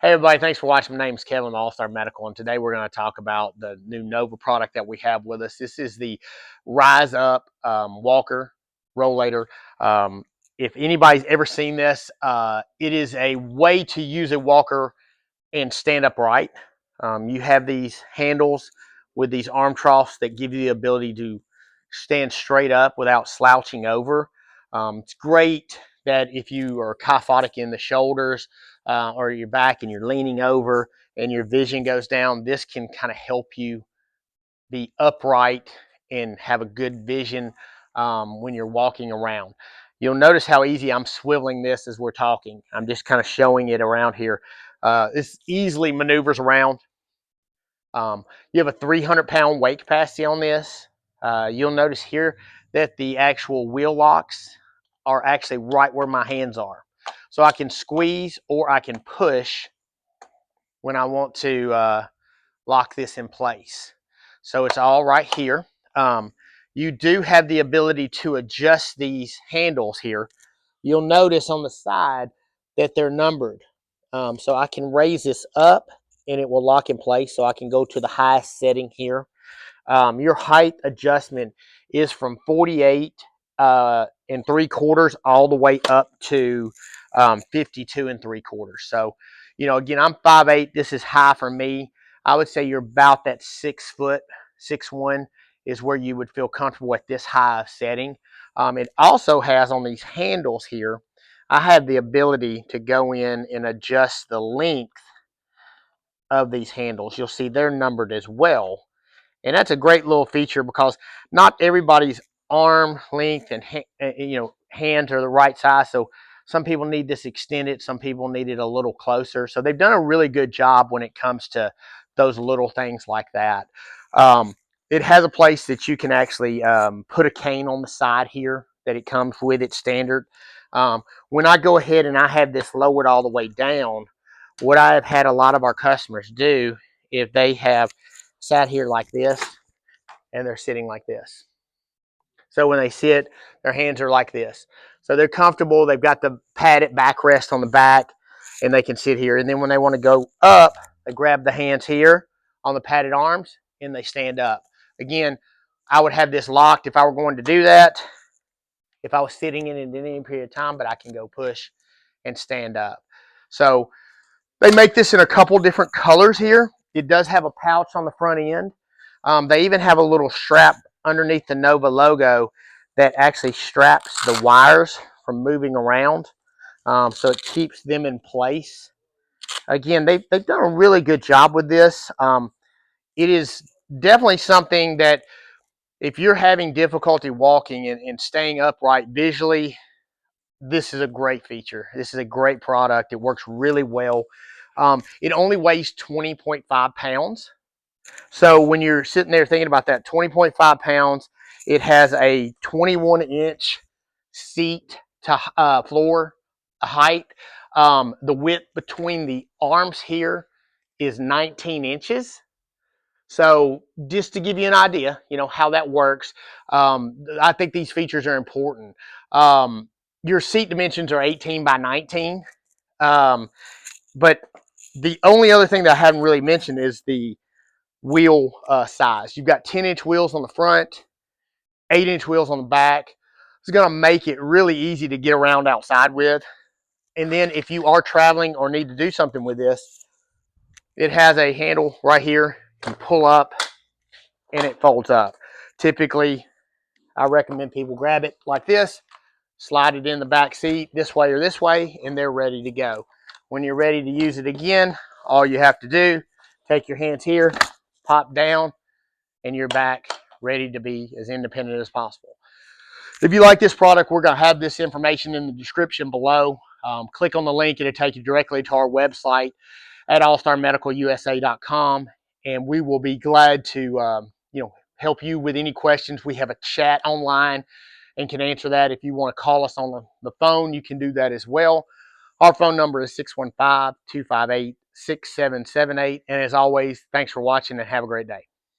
Hey everybody, thanks for watching. My name is Kevin with All Star Medical, and today we're going to talk about the new Nova product that we have with us. This is the Rise Up Walker Rollator. If anybody's ever seen this, it is a way to use a walker and stand upright. You have these handles with these arm troughs that give you the ability to stand straight up without slouching over. It's great that if you are kyphotic in the shoulders or your back and you're leaning over and your vision goes down, this can kind of help you be upright and have a good vision when you're walking around. You'll notice how easy I'm swiveling this as we're talking. I'm just kind of showing it around here. This easily maneuvers around. You have a 300-pound weight capacity on this. You'll notice here that the actual wheel locks are actually right where my hands are. So I can squeeze or I can push when I want to lock this in place. So it's all right here. You do have the ability to adjust these handles here. You'll notice on the side that they're numbered. So I can raise this up and it will lock in place. So I can go to the highest setting here. Your height adjustment is from 48 and 3/4 all the way up to 52 and 3/4. So, again, I'm 5'8". This is high for me. I would say you're about that 6 foot, 6'1" is where you would feel comfortable at this high of setting. It also has on these handles here, I have the ability to go in and adjust the length of these handles. You'll see they're numbered as well. And that's a great little feature because not everybody's arm length and hands are the right size. So some people need this extended, some people need it a little closer. So they've done a really good job when it comes to those little things like that. It has a place that you can actually put a cane on the side here that it comes with it standard. When I go ahead and I have this lowered all the way down, what I have had a lot of our customers do, if they have sat here like this and they're sitting like this. So when they sit, their hands are like this. So they're comfortable. They've got the padded backrest on the back and they can sit here. And then when they want to go up, they grab the hands here on the padded arms and they stand up. Again, I would have this locked if I were going to do that, if I was sitting in it at any period of time, but I can go push and stand up. So they make this in a couple different colors here. It does have a pouch on the front end. They even have a little strap underneath the Nova logo that actually straps the wires from moving around. So it keeps them in place. Again, they've done a really good job with this. It is definitely something that if you're having difficulty walking and staying upright visually, this is a great feature. This is a great product. It works really well. It only weighs 20.5 pounds. So when you're sitting there thinking about that, 20.5 pounds, it has a 21-inch seat to floor height. The width between the arms here is 19 inches. So just to give you an idea, how that works, I think these features are important. Your seat dimensions are 18 by 19. But the only other thing that I haven't really mentioned is the wheel size. You've got 10-inch wheels on the front, 8-inch wheels on the back. It's going to make it really easy to get around outside with. And then if you are traveling or need to do something with this, it has a handle right here. You can pull up and it folds up. Typically, I recommend people grab it like this, slide it in the back seat this way or this way, and they're ready to go. When you're ready to use it again, all you have to do, take your hands here, pop down, and you're back ready to be as independent as possible. If you like this product, we're going to have this information in the description below. Click on the link, it'll take you directly to our website at allstarmedicalusa.com, and we will be glad to help you with any questions. We have a chat online and can answer that. If you want to call us on the phone, you can do that as well. Our phone number is 615-258-6778. And as always, thanks for watching and have a great day.